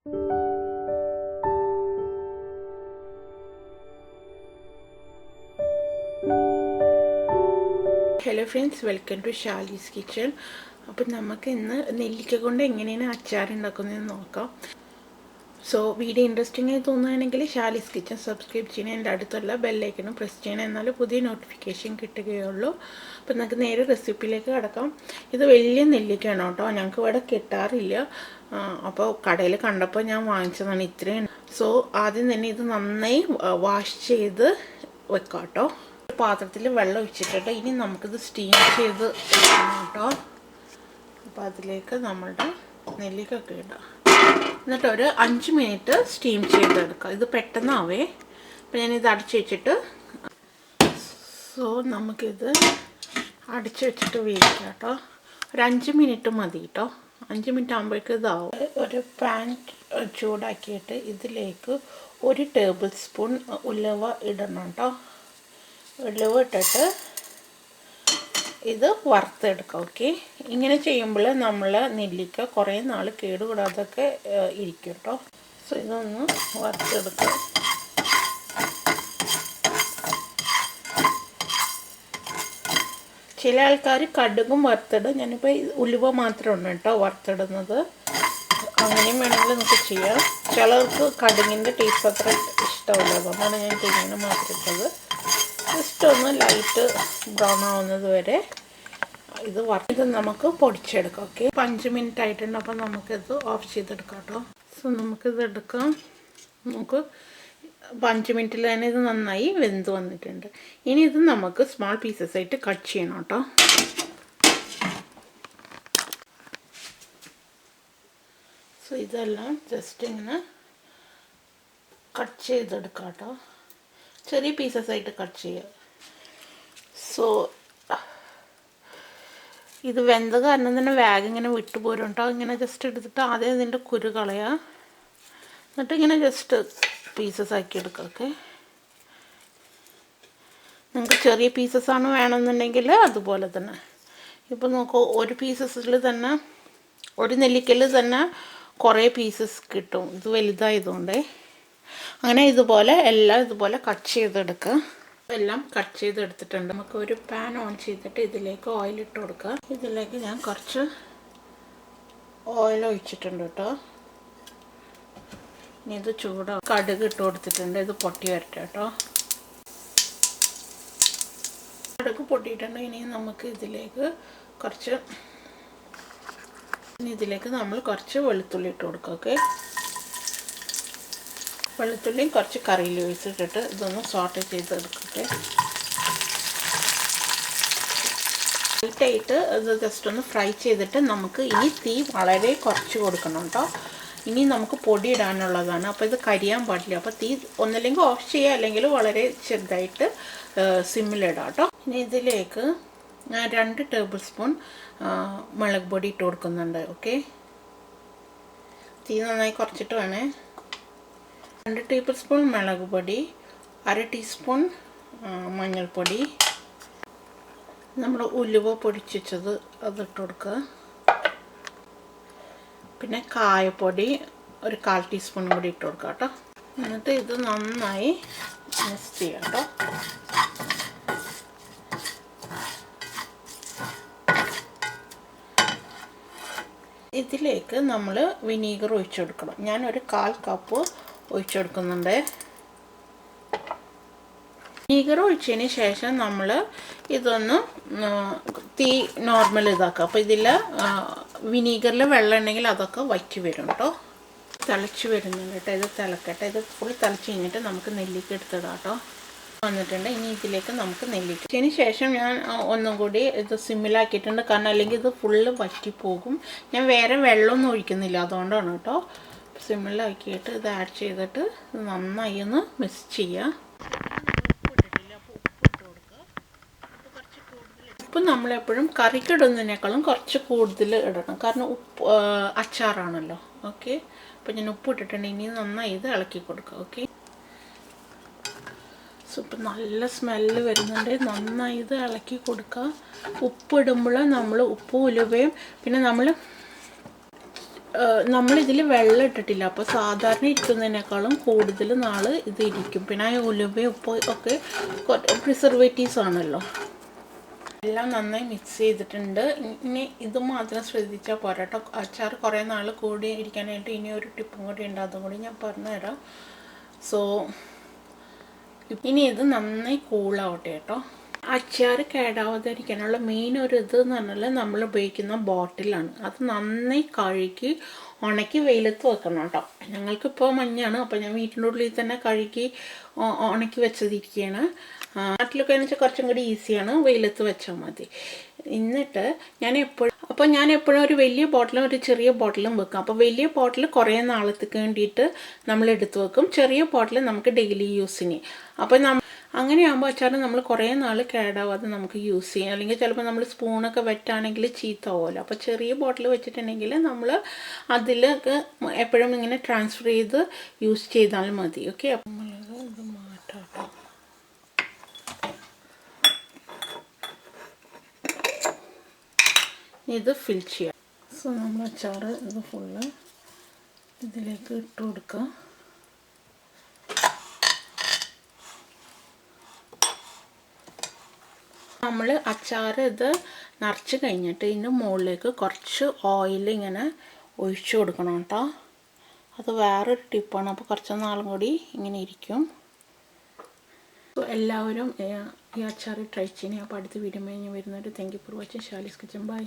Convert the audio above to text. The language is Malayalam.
Hello friends, welcome to Shali's kitchen. അപ്പോൾ നമുക്ക് ഇന്ന് നെല്ലിക്ക കൊണ്ട് എങ്ങനെയാണ് അച്ചാർ ഉണ്ടാക്കുന്നതെന്ന് നോക്കാം. സോ വീഡിയോ ഇൻട്രസ്റ്റിംഗ് ആയി തോന്നുകയാണെങ്കിൽ ഷാലിസ് കിച്ചൺ സബ്സ്ക്രൈബ് ചെയ്യണം, എൻ്റെ അടുത്തുള്ള ബെല്ലൈക്കനും പ്രസ് ചെയ്യണം, എന്നാലും പുതിയ നോട്ടിഫിക്കേഷൻ കിട്ടുകയുള്ളൂ. അപ്പോൾ നമുക്ക് നേരെ റെസിപ്പിയിലേക്ക് കിടക്കാം. ഇത് വലിയ നെല്ലിക്കയാണ് കേട്ടോ, ഞങ്ങൾക്ക് ഇവിടെ കിട്ടാറില്ല. അപ്പോൾ കടയിൽ കണ്ടപ്പോൾ ഞാൻ വാങ്ങിച്ചതാണ് ഇത്രയും. സോ ആദ്യം തന്നെ ഇത് നന്നായി വാഷ് ചെയ്ത് വെക്കാം കേട്ടോ. പാത്രത്തിൽ വെള്ളം ഒഴിച്ചിട്ടുണ്ട്. ഇനി നമുക്കിത് സ്റ്റീം ചെയ്ത് കേട്ടോ. അപ്പോൾ അതിലേക്ക് നമ്മളുടെ നെല്ലിക്കൊക്കെ ഇടാം. എന്നിട്ട് ഒരു 5 മിനിറ്റ് സ്റ്റീം ചെയ്തെടുക്കാം. ഇത് പെട്ടെന്നാവേ. അപ്പോൾ ഞാനിത് അടച്ചു വെച്ചിട്ട് നമുക്കിത് അടച്ചു വെച്ചിട്ട് വേവിക്കാം കേട്ടോ. ഒരു 5 മിനിറ്റ് മതി കേട്ടോ. 5 മിനിറ്റ് ആകുമ്പോഴേക്കും ഇതാവും. ഒരു പാൻ ചൂടാക്കിയിട്ട് ഇതിലേക്ക് 1 ടേബിൾ സ്പൂൺ ഉലുവ ഇടണം കേട്ടോ. ഉലുവ ഇട്ടിട്ട് ഇത് വറുത്തെടുക്കാം. ഓക്കെ, ഇങ്ങനെ ചെയ്യുമ്പോൾ നമ്മൾ നെല്ലിക്ക കുറേ നാൾ കേടുകൂടാതൊക്കെ ഇരിക്കും കേട്ടോ. സോ ഇതൊന്ന് വറുത്തെടുക്കാം. ചില ആൾക്കാർ കടുകും വറുത്തിടും. ഞാനിപ്പോൾ ഉലുവ മാത്രമാണ് കേട്ടോ വറുത്തിടുന്നത്. അങ്ങനെയും വേണമെങ്കിൽ നമുക്ക് ചെയ്യാം. ചിലർക്ക് കടുകിൻ്റെ ടേസ്റ്റ് അത്ര ഇഷ്ടമല്ല, അതുകൊണ്ടാണ് ഞാൻ ഇങ്ങനെ മാത്രം ഇട്ടത്. ജസ്റ്റ് ഒന്ന് ലൈറ്റ് ബ്രൗൺ ആവുന്നത് വരെ ഇത് വറുത്ത് നമുക്ക് പൊടിച്ചെടുക്കാം. ഓക്കെ, 5 മിനിറ്റ് ആയിട്ടുണ്ട്. അപ്പോൾ നമുക്കിത് ഓഫ് ചെയ്തെടുക്കാം കേട്ടോ. സോ നമുക്കിത് എടുക്കാം. നമുക്ക് 5 മിനിറ്റിൽ തന്നെ ഇത് നന്നായി വെന്ത് വന്നിട്ടുണ്ട്. ഇനി ഇത് നമുക്ക് സ്മാൾ പീസസ് ആയിട്ട് കട്ട് ചെയ്യണം കേട്ടോ. സോ ഇതെല്ലാം ജസ്റ്റ് ഇങ്ങനെ കട്ട് ചെയ്തെടുക്കാം കേട്ടോ. ചെറിയ പീസസ് ആയിട്ട് കട്ട് ചെയ്യുക. സോ ഇത് വെന്ത കാരണം തന്നെ വേഗം ഇങ്ങനെ വിട്ടുപോരും കേട്ടോ. ഇങ്ങനെ ജസ്റ്റ് എടുത്തിട്ട് ആദ്യം ഇതിൻ്റെ കുരു കളയുക. എന്നിട്ട് ഇങ്ങനെ ജസ്റ്റ് പീസസ് ആക്കി എടുക്കുക. ഓക്കെ, നിങ്ങൾക്ക് ചെറിയ പീസസ്സാണ് വേണമെന്നുണ്ടെങ്കിൽ അതുപോലെ തന്നെ. ഇപ്പോൾ നോക്കൂ, ഒരു പീസസിൽ തന്നെ, ഒരു നെല്ലിക്കയിൽ തന്നെ കുറേ പീസസ് കിട്ടും. ഇത് വലുതായതുകൊണ്ടേ. അങ്ങനെ ഇതുപോലെ എല്ലാം ഇതുപോലെ കട്ട് ചെയ്തെടുക്കുക. എല്ലാം കട്ട് ചെയ്തെടുത്തിട്ടുണ്ട്. നമുക്ക് ഒരു പാൻ ഓൺ ചെയ്തിട്ട് ഇതിലേക്ക് ഓയിൽ ഇട്ട് കൊടുക്കുക. ഇതിലേക്ക് ഞാൻ കുറച്ച് ഓയിൽ ഒഴിച്ചിട്ടുണ്ട് കേട്ടോ. ഇനി ഇത് ചൂടാവും. കടുക് ഇട്ട് കൊടുത്തിട്ടുണ്ട്. ഇത് പൊട്ടി വരട്ടെ കേട്ടോ. കടുക് പൊട്ടിയിട്ടുണ്ട്. ഇനി നമുക്ക് ഇതിലേക്ക് നമ്മൾ കുറച്ച് വെളുത്തുള്ളി ഇട്ട് കൊടുക്കുക. ഓക്കെ, വെളുത്തുള്ളിയും കുറച്ച് കറി ലീവ്സ് ഇട്ടിട്ട് ഇതൊന്ന് സോട്ട് ചെയ്തെടുക്കട്ടെ. ലൈറ്റായിട്ട് ഇത് ജസ്റ്റ് ഒന്ന് ഫ്രൈ ചെയ്തിട്ട് നമുക്ക് ഇനി തീ വളരെ കുറച്ച് കൊടുക്കണം കേട്ടോ. ഇനി നമുക്ക് പൊടി ഇടാനുള്ളതാണ്. അപ്പോൾ ഇത് കരിയാൻ പാടില്ല. അപ്പോൾ തീ ഒന്നല്ലെങ്കിൽ ഓഫ് ചെയ്യുക, അല്ലെങ്കിൽ വളരെ ചെറുതായിട്ട് സിമ്മിലിടാം കേട്ടോ. ഇനി ഇതിലേക്ക് ഞാൻ 2 ടേബിൾ സ്പൂൺ മുളക് പൊടി ഇട്ട് കൊടുക്കുന്നുണ്ട്. ഓക്കെ, തീ നന്നായി കുറച്ചിട്ട് വേണേ. 2 ടേബിൾ സ്പൂൺ മുളക് പൊടി, 1/2 ടീസ്പൂൺ മഞ്ഞൾപ്പൊടി, നമ്മൾ ഉലുവ പൊടിച്ചത് അതിട്ട് കൊടുക്കുക. പിന്നെ കായപ്പൊടി ഒരു 1/4 ടീസ്പൂൺ കൂടി ഇട്ട് കൊടുക്കുക കേട്ടോ. എന്നിട്ട് ഇത് നന്നായി മിക്സ് ചെയ്യാം കേട്ടോ. ഇതിലേക്ക് നമ്മൾ വിനീഗർ ഒഴിച്ചു കൊടുക്കണം. ഞാനൊരു 1/4 കപ്പ് ഒഴിച്ചു കൊടുക്കുന്നുണ്ട്. വിനീഗർ ഒഴിച്ചതിന് ശേഷം നമ്മൾ ഇതൊന്ന് തീ നോർമൽ ഇതാക്കുക. അപ്പോൾ ഇതിൽ വിനീഗറിൽ വെള്ളം ഉണ്ടെങ്കിൽ അതൊക്കെ വറ്റി വരും കേട്ടോ. തിളച്ച് വരുന്നുണ്ട് കേട്ടോ. ഇത് തിളക്കട്ടെ. ഇത് ഫുൾ തിളച്ച് കഴിഞ്ഞിട്ട് നമുക്ക് നെല്ലിക്ക എടുത്തിടാം കേട്ടോ. വന്നിട്ടുണ്ട്. ഇനി ഇതിലേക്ക് നമുക്ക് നെല്ലിക്ക. അതിന് ശേഷം ഞാൻ ഒന്നും കൂടി ഇത് സിമ്മിലാക്കിയിട്ടുണ്ട്. കാരണം അല്ലെങ്കിൽ ഇത് ഫുള്ള് വറ്റിപ്പോകും. ഞാൻ വേറെ വെള്ളമൊന്നും ഒഴിക്കുന്നില്ല, അതുകൊണ്ടാണ് കേട്ടോ. സിമ്മിലാക്കിയിട്ട് ഇത് ആഡ് ചെയ്തിട്ട് നന്നായി ഒന്ന് മിക്സ് ചെയ്യുക. ഉപ്പ് നമ്മളെപ്പോഴും കറിക്കിടുന്നതിനേക്കാളും കുറച്ച് കൂടുതൽ ഇടണം. കാരണം അച്ചാറാണല്ലോ. ഓക്കെ, അപ്പോൾ ഞാൻ ഉപ്പ് ഇട്ടിട്ടുണ്ട്. ഇനി നന്നായി ഇത് ഇളക്കി കൊടുക്കുക. ഓക്കെ, സൂപ്പർ, നല്ല സ്മെല്ല് വരുന്നുണ്ട്. നന്നായി ഇത് ഇളക്കി കൊടുക്കുക. ഉപ്പിടുമ്പോൾ നമ്മൾ ഉപ്പും ഉലുവയും പിന്നെ നമ്മൾ നമ്മളിതിൽ വെള്ളം ഇട്ടിട്ടില്ല. അപ്പോൾ സാധാരണ ഇരിക്കുന്നതിനേക്കാളും കൂടുതൽ നാൾ ഇത് ഇരിക്കും. പിന്നെ ആ ഉലുവയും ഉപ്പ് ഒക്കെ പ്രിസർവേറ്റീവ്സ് ആണല്ലോ. എല്ലാം നന്നായി മിക്സ് ചെയ്തിട്ടുണ്ട്. ഇനി ഇത് മാത്രം ശ്രദ്ധിച്ചാൽ പോരാ കേട്ടോ. അച്ചാർ കുറേ നാൾ കൂടി ഇരിക്കാനായിട്ട് ഇനി ഒരു ടിപ്പും കൂടി ഉണ്ട്, അതും കൂടി ഞാൻ പറഞ്ഞുതരാം. സോ ഇനി ഇത് നന്നായി കൂളാവട്ടെ കേട്ടോ. അച്ചാർ കേടാവാതിരിക്കാനുള്ള മെയിൻ ഒരു ഇത് എന്ന് പറഞ്ഞാൽ നമ്മൾ ഉപയോഗിക്കുന്ന ബോട്ടിലാണ്. അത് നന്നായി കഴുകി ഉണക്കി വെയിലത്ത് വെക്കണം കേട്ടോ. ഞങ്ങൾക്കിപ്പോൾ മഞ്ഞാണ്, അപ്പോൾ ഞാൻ വീട്ടിൻ്റെ ഉള്ളിൽ തന്നെ കഴുകി ഉണക്കി വെച്ചതിരിക്കുകയാണ്. നാട്ടിലൊക്കെ എന്ന് വെച്ചാൽ കുറച്ചും കൂടി ഈസിയാണ്, വെയിലത്ത് വെച്ചാൽ മതി. എന്നിട്ട് ഞാൻ എപ്പോഴും ഒരു വലിയ ബോട്ടിലും ഒരു ചെറിയ ബോട്ടിലും വെക്കും. അപ്പോൾ വലിയ ബോട്ടിൽ കുറേ നാളത്തേക്ക് വേണ്ടിയിട്ട് നമ്മൾ എടുത്ത് വെക്കും. ചെറിയ ബോട്ടിൽ നമുക്ക് ഡെയിലി യൂസിന്. അപ്പോൾ അങ്ങനെയാകുമ്പോൾ അച്ചാർ നമ്മൾ കുറേ നാൾ കേടാവാതെ നമുക്ക് യൂസ് ചെയ്യാം. അല്ലെങ്കിൽ ചിലപ്പോൾ നമ്മൾ സ്പൂണൊക്കെ വെറ്റാണെങ്കിൽ ചീത്താവുമല്ലോ. അപ്പോൾ ചെറിയ ബോട്ടിൽ വെച്ചിട്ടുണ്ടെങ്കിൽ നമ്മൾ അതിലൊക്കെ എപ്പോഴും ഇങ്ങനെ ട്രാൻസ്ഫർ ചെയ്ത് യൂസ് ചെയ്താൽ മതി. ഓക്കെ, അപ്പം ഇത് മാറ്റാം. ഇത് ഫിൽ ചെയ്യാം. സോ നമ്മൾ അച്ചാർ ഇത് ഫുള്ള് ഇതിലേക്ക് ഇട്ട് കൊടുക്കുക. നമ്മൾ അച്ചാർ ഇത് നിറച്ച് കഴിഞ്ഞിട്ട് ഇതിൻ്റെ മുകളിലേക്ക് കുറച്ച് ഓയിൽ ഇങ്ങനെ ഒഴിച്ചു കൊടുക്കണം കേട്ടോ. അത് വേറൊരു ടിപ്പാണ്. അപ്പോൾ കുറച്ച് നാളും കൂടി ഇങ്ങനെ ഇരിക്കും. എല്ലാവരും ഈ അച്ചാർ ട്രൈ ചെയ്യണേ. അപ്പോൾ അടുത്ത വീഡിയോ ഞാൻ വരുന്നവർ thank you for watching Shali's kitchen. By.